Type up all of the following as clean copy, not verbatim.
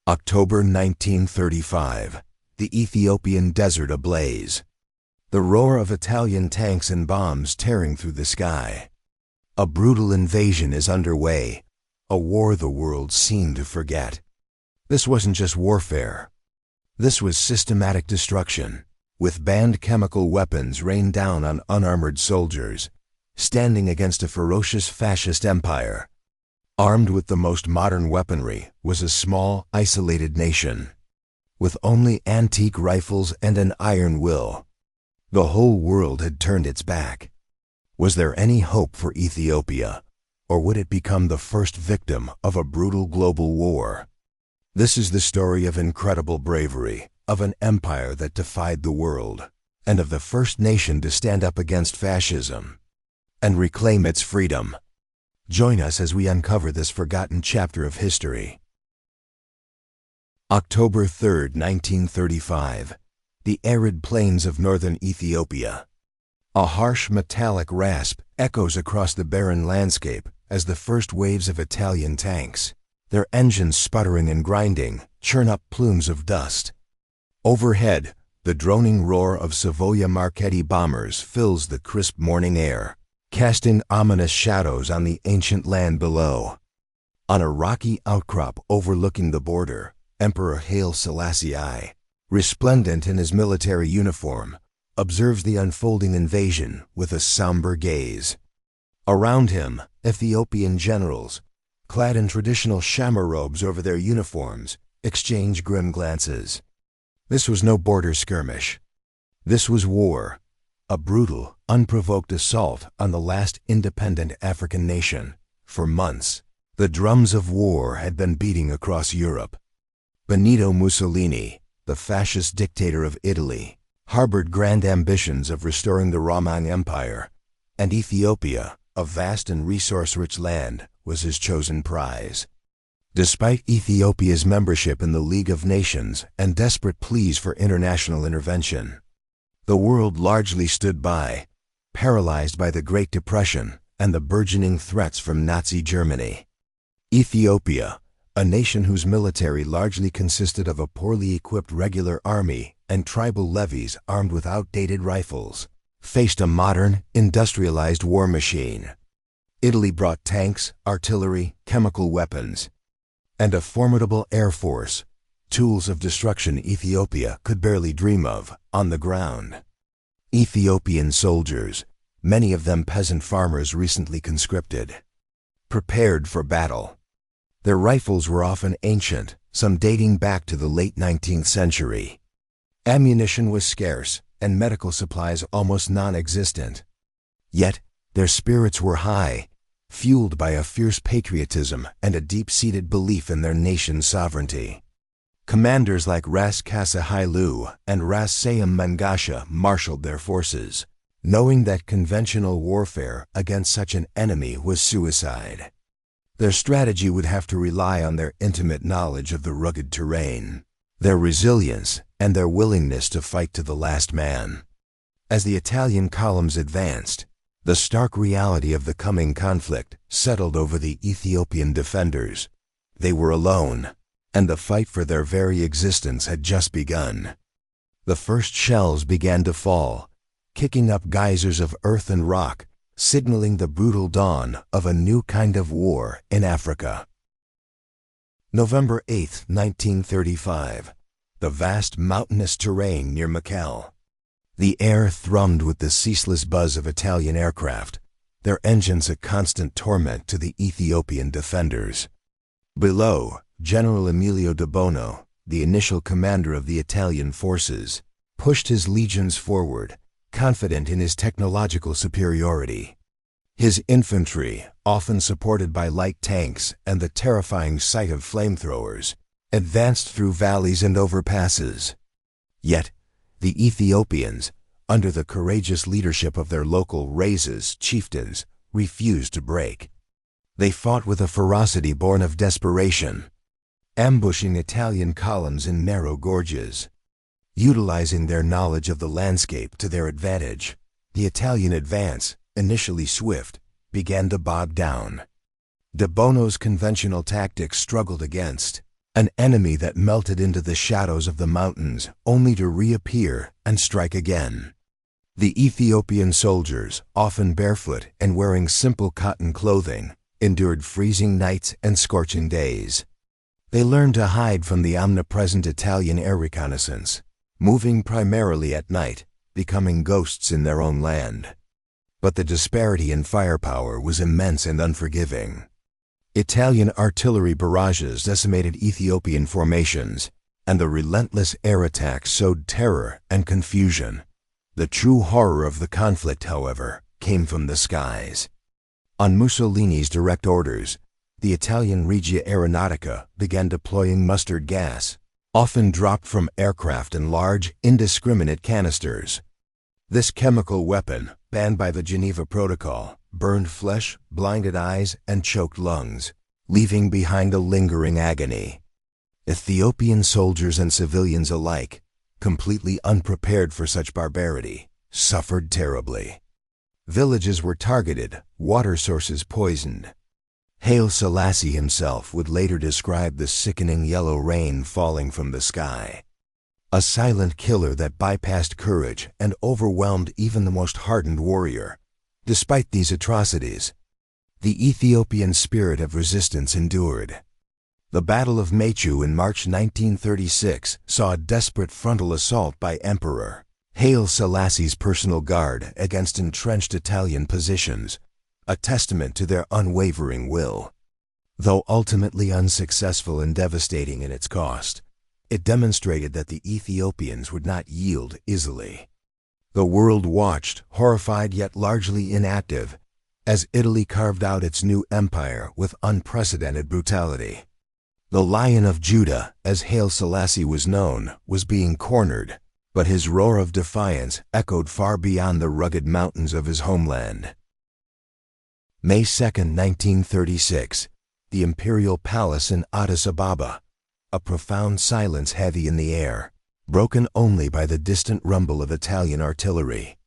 October 1935. The Ethiopian desert ablaze. The roar of Italian tanks and bombs tearing through the sky. A brutal invasion is underway, a war the world seemed to forget. This wasn't just warfare. This was systematic destruction, with banned chemical weapons rained down on unarmored soldiers, standing against a ferocious fascist empire. Armed with the most modern weaponry was a small, isolated nation, with only antique rifles and an iron will. The whole world had turned its back. Was there any hope for Ethiopia, or would it become the first victim of a brutal global war? This is the story of incredible bravery, of an empire that defied the world, and of the first nation to stand up against fascism and reclaim its freedom. Join us as we uncover this forgotten chapter of history. October 3, 1935. The arid plains of northern Ethiopia. A harsh metallic rasp echoes across the barren landscape as the first waves of Italian tanks, their engines sputtering and grinding, churn up plumes of dust. Overhead, the droning roar of Savoia Marchetti bombers fills the crisp morning air, casting ominous shadows on the ancient land below. On a rocky outcrop overlooking the border, Emperor Haile Selassie, resplendent in his military uniform, observes the unfolding invasion with a somber gaze. Around him, Ethiopian generals, clad in traditional shamar robes over their uniforms, exchange grim glances. This was no border skirmish. This was war, a brutal, unprovoked assault on the last independent African nation. For months, the drums of war had been beating across Europe. Benito Mussolini, the fascist dictator of Italy, harbored grand ambitions of restoring the Roman Empire, and Ethiopia, a vast and resource-rich land, was his chosen prize. Despite Ethiopia's membership in the League of Nations and desperate pleas for international intervention, the world largely stood by, paralyzed by the Great Depression and the burgeoning threats from Nazi Germany. Ethiopia, a nation whose military largely consisted of a poorly equipped regular army and tribal levies armed with outdated rifles, faced a modern, industrialized war machine. Italy brought tanks, artillery, chemical weapons, and a formidable air force, tools of destruction Ethiopia could barely dream of, on the ground. Ethiopian soldiers, many of them peasant farmers recently conscripted, prepared for battle. Their rifles were often ancient, some dating back to the late 19th century. Ammunition was scarce, and medical supplies almost non-existent. Yet, their spirits were high, fueled by a fierce patriotism and a deep-seated belief in their nation's sovereignty. Commanders like Ras Kassai Hailu and Ras Sayam Mangasha marshaled their forces, knowing that conventional warfare against such an enemy was suicide. Their strategy would have to rely on their intimate knowledge of the rugged terrain, their resilience, and their willingness to fight to the last man. As the Italian columns advanced, the stark reality of the coming conflict settled over the Ethiopian defenders. They were alone, and the fight for their very existence had just begun. The first shells began to fall, kicking up geysers of earth and rock, signaling the brutal dawn of a new kind of war in Africa. November 8, 1935. The vast mountainous terrain near Mekelle. The air thrummed with the ceaseless buzz of Italian aircraft, their engines a constant torment to the Ethiopian defenders. Below, General Emilio de Bono, the initial commander of the Italian forces, pushed his legions forward, confident in his technological superiority. His infantry, often supported by light tanks and the terrifying sight of flamethrowers, advanced through valleys and overpasses. Yet, the Ethiopians, under the courageous leadership of their local races, chieftains, refused to break. They fought with a ferocity born of desperation, ambushing Italian columns in narrow gorges. Utilizing their knowledge of the landscape to their advantage, the Italian advance, initially swift, began to bog down. De Bono's conventional tactics struggled against An enemy that melted into the shadows of the mountains only to reappear and strike again. The Ethiopian soldiers, often barefoot and wearing simple cotton clothing, endured freezing nights and scorching days. They learned to hide from the omnipresent Italian air reconnaissance, moving primarily at night, becoming ghosts in their own land. But the disparity in firepower was immense and unforgiving. Italian artillery barrages decimated Ethiopian formations, and the relentless air attacks sowed terror and confusion. The true horror of the conflict, however, came from the skies. On Mussolini's direct orders, the Italian Regia Aeronautica began deploying mustard gas, often dropped from aircraft in large, indiscriminate canisters. This chemical weapon, banned by the Geneva Protocol, burned flesh, blinded eyes, and choked lungs, leaving behind a lingering agony. Ethiopian soldiers and civilians alike, completely unprepared for such barbarity, suffered terribly. Villages were targeted, water sources poisoned. Haile Selassie himself would later describe the sickening yellow rain falling from the sky. A silent killer that bypassed courage and overwhelmed even the most hardened warrior. Despite these atrocities, the Ethiopian spirit of resistance endured. The Battle of Mechu in March 1936 saw a desperate frontal assault by Emperor Haile Selassie's personal guard against entrenched Italian positions, a testament to their unwavering will. Though ultimately unsuccessful and devastating in its cost, it demonstrated that the Ethiopians would not yield easily. The world watched, horrified yet largely inactive, as Italy carved out its new empire with unprecedented brutality. The Lion of Judah, as Haile Selassie was known, was being cornered, but his roar of defiance echoed far beyond the rugged mountains of his homeland. May 2, 1936, the Imperial Palace in Addis Ababa, a profound silence heavy in the air, broken only by the distant rumble of Italian artillery.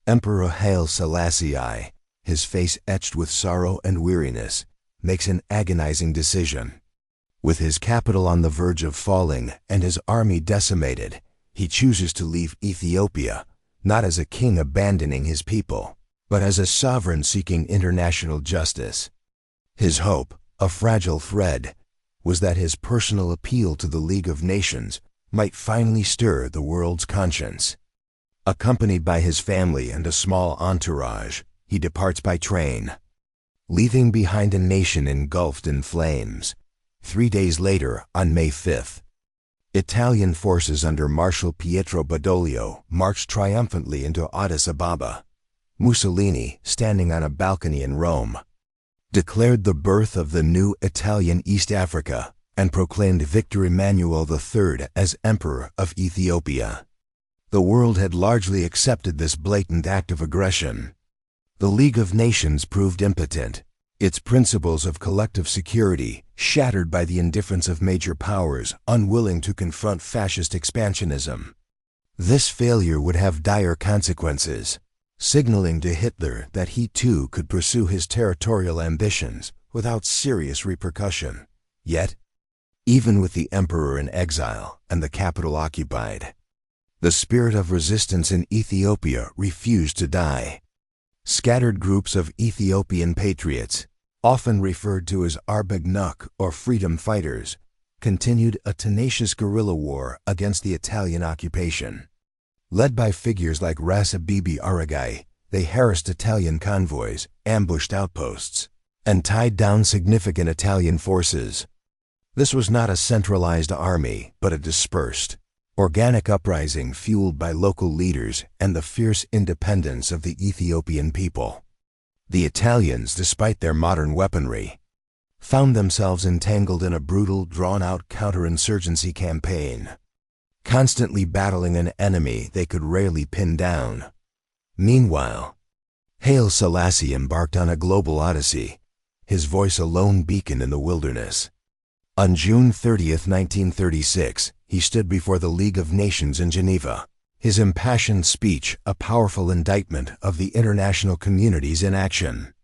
Emperor Haile Selassie, his face etched with sorrow and weariness, makes an agonizing decision. With his capital on the verge of falling and his army decimated, he chooses to leave Ethiopia, not as a king abandoning his people, but as a sovereign seeking international justice. His hope, a fragile thread, was that his personal appeal to the League of Nations might finally stir the world's conscience. Accompanied by his family and a small entourage, he departs by train, leaving behind a nation engulfed in flames. 3 days later, on May 5th, Italian forces under Marshal Pietro Badoglio marched triumphantly into Addis Ababa. Mussolini, standing on a balcony in Rome, declared the birth of the new Italian East Africa and proclaimed Victor Emmanuel III as Emperor of Ethiopia. The world had largely accepted this blatant act of aggression. The League of Nations proved impotent, its principles of collective security shattered by the indifference of major powers unwilling to confront fascist expansionism. This failure would have dire consequences, signaling to Hitler that he too could pursue his territorial ambitions without serious repercussion. Yet, even with the emperor in exile and the capital occupied, the spirit of resistance in Ethiopia refused to die. Scattered groups of Ethiopian patriots, often referred to as Arbegnuk or freedom fighters, continued a tenacious guerrilla war against the Italian occupation. Led by figures like Rasa Bibi Aragai, they harassed Italian convoys, ambushed outposts, and tied down significant Italian forces. This was not a centralized army, but a dispersed, organic uprising fueled by local leaders and the fierce independence of the Ethiopian people. The Italians, despite their modern weaponry, found themselves entangled in a brutal, drawn-out counterinsurgency campaign, constantly battling an enemy they could rarely pin down. Meanwhile, Haile Selassie embarked on a global odyssey, his voice a lone beacon in the wilderness. On June 30, 1936, he stood before the League of Nations in Geneva, his impassioned speech a powerful indictment of the international community's inaction.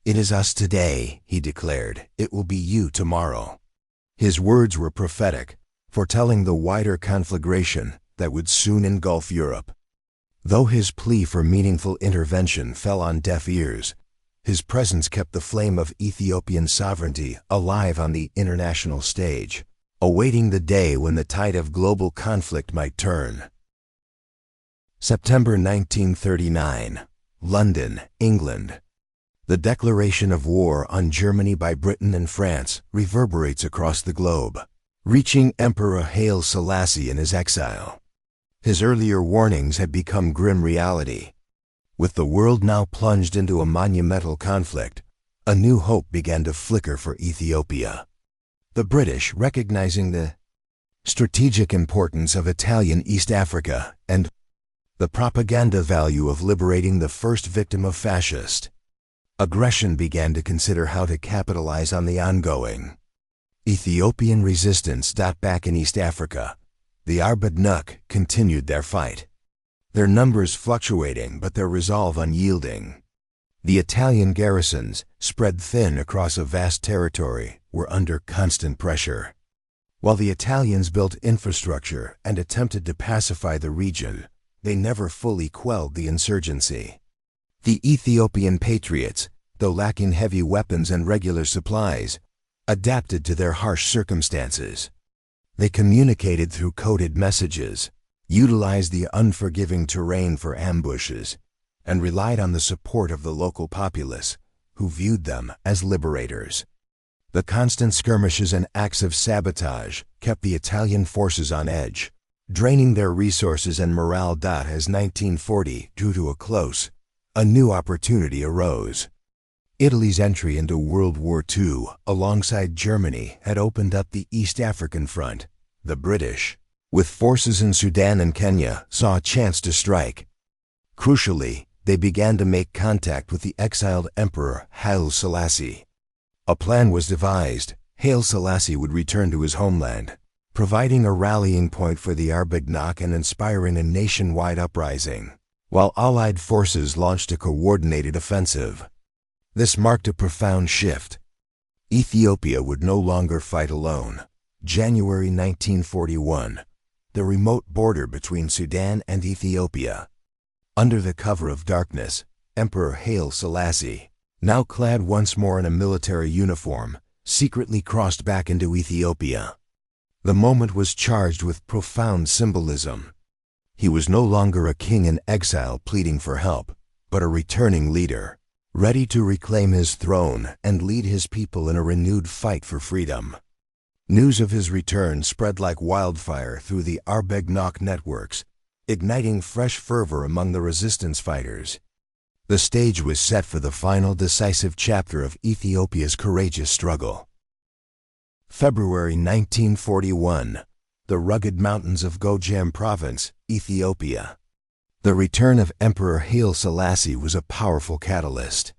"It is us today," he declared. "It will be you tomorrow." His words were prophetic, foretelling the wider conflagration that would soon engulf Europe. Though his plea for meaningful intervention fell on deaf ears, his presence kept the flame of Ethiopian sovereignty alive on the international stage, awaiting the day when the tide of global conflict might turn. September 1939, London, England. The declaration of war on Germany by Britain and France reverberates across the globe, reaching Emperor Haile Selassie in his exile. His earlier warnings had become grim reality. With the world now plunged into a monumental conflict, a new hope began to flicker for Ethiopia. The British, recognizing the strategic importance of Italian East Africa and the propaganda value of liberating the first victim of fascist aggression, began to consider how to capitalize on the ongoing Ethiopian resistance. Back in East Africa, the Arbed continued their fight, their numbers fluctuating but their resolve unyielding. The Italian garrisons, spread thin across a vast territory, were under constant pressure. While the Italians built infrastructure and attempted to pacify the region, they never fully quelled the insurgency. The Ethiopian patriots, though lacking heavy weapons and regular supplies, adapted to their harsh circumstances. They communicated through coded messages, utilized the unforgiving terrain for ambushes, and relied on the support of the local populace, who viewed them as liberators. The constant skirmishes and acts of sabotage kept the Italian forces on edge, draining their resources and morale. As 1940 drew to a close, a new opportunity arose. Italy's entry into World War II alongside Germany had opened up the East African front. The British, with forces in Sudan and Kenya, saw a chance to strike. Crucially, they began to make contact with the exiled Emperor Haile Selassie. A plan was devised. Haile Selassie would return to his homeland, providing a rallying point for the Arbed and inspiring a nationwide uprising, while Allied forces launched a coordinated offensive. This marked a profound shift. Ethiopia would no longer fight alone. January 1941, the remote border between Sudan and Ethiopia. Under the cover of darkness, Emperor Haile Selassie, now clad once more in a military uniform, secretly crossed back into Ethiopia. The moment was charged with profound symbolism. He was no longer a king in exile pleading for help, but a returning leader, ready to reclaim his throne and lead his people in a renewed fight for freedom. News of his return spread like wildfire through the Arbed networks, igniting fresh fervor among the resistance fighters. The stage was set for the final decisive chapter of Ethiopia's courageous struggle. February 1941, the rugged mountains of Gojam Province, Ethiopia. The return of Emperor Haile Selassie was a powerful catalyst.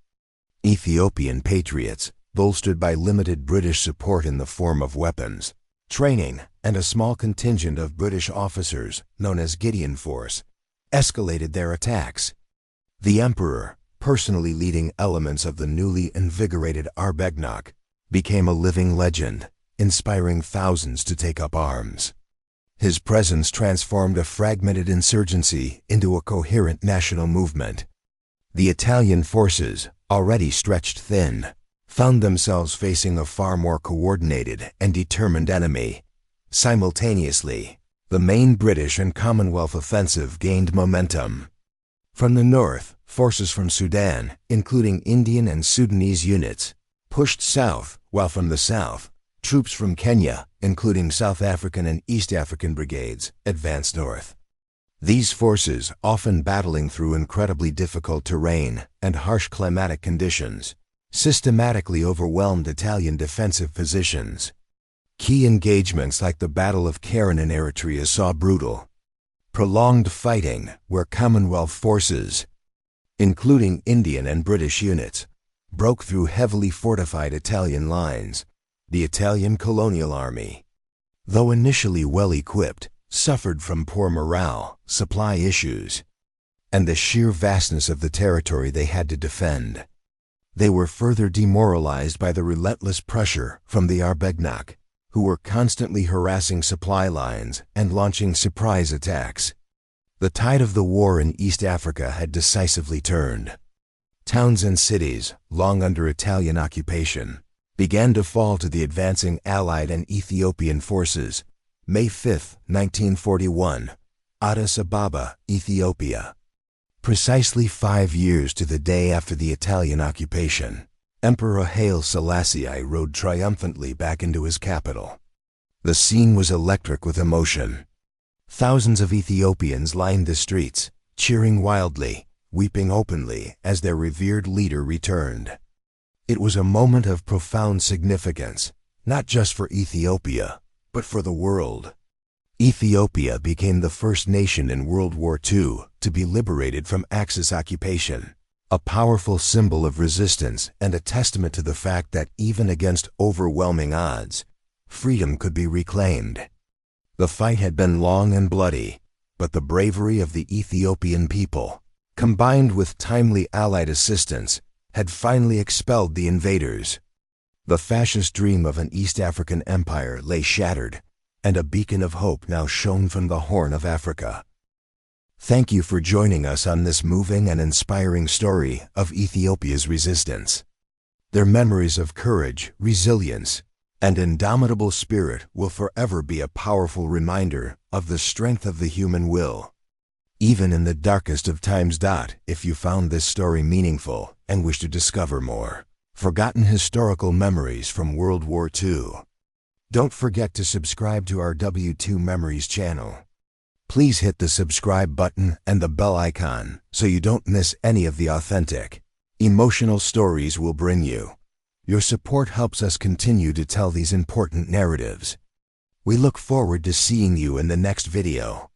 Ethiopian patriots, bolstered by limited British support in the form of weapons, training, and a small contingent of British officers, known as Gideon Force, escalated their attacks. The Emperor, personally leading elements of the newly invigorated Arbed, became a living legend, inspiring thousands to take up arms. His presence transformed a fragmented insurgency into a coherent national movement. The Italian forces, already stretched thin, found themselves facing a far more coordinated and determined enemy. Simultaneously, the main British and Commonwealth offensive gained momentum. From the north, forces from Sudan, including Indian and Sudanese units, pushed south, while from the south, troops from Kenya, including South African and East African brigades, advanced north. These forces, often battling through incredibly difficult terrain and harsh climatic conditions, systematically overwhelmed Italian defensive positions. Key engagements like the Battle of Keren in Eritrea saw brutal, prolonged fighting where Commonwealth forces, including Indian and British units, broke through heavily fortified Italian lines. The Italian colonial army, though initially well-equipped, suffered from poor morale, supply issues, and the sheer vastness of the territory they had to defend. They were further demoralized by the relentless pressure from the Arbed, who were constantly harassing supply lines and launching surprise attacks. The tide of the war in East Africa had decisively turned. Towns and cities, long under Italian occupation, began to fall to the advancing Allied and Ethiopian forces. May 5, 1941, Addis Ababa, Ethiopia. Precisely 5 years to the day after the Italian occupation, Emperor Haile Selassie rode triumphantly back into his capital. The scene was electric with emotion. Thousands of Ethiopians lined the streets, cheering wildly, weeping openly as their revered leader returned. It was a moment of profound significance, not just for Ethiopia, but for the world. Ethiopia became the first nation in World War II to be liberated from Axis occupation, a powerful symbol of resistance and a testament to the fact that even against overwhelming odds, freedom could be reclaimed. The fight had been long and bloody, but the bravery of the Ethiopian people, combined with timely Allied assistance, had finally expelled the invaders. The fascist dream of an East African empire lay shattered, and a beacon of hope now shone from the Horn of Africa. Thank you for joining us on this moving and inspiring story of Ethiopia's resistance. Their memories of courage, resilience, and indomitable spirit will forever be a powerful reminder of the strength of the human will. Even in the darkest of times. If you found this story meaningful and wish to discover more forgotten historical memories from World War II, don't forget to subscribe to our WW2 Memories channel. Please hit the subscribe button and the bell icon so you don't miss any of the authentic, emotional stories we'll bring you. Your support helps us continue to tell these important narratives. We look forward to seeing you in the next video.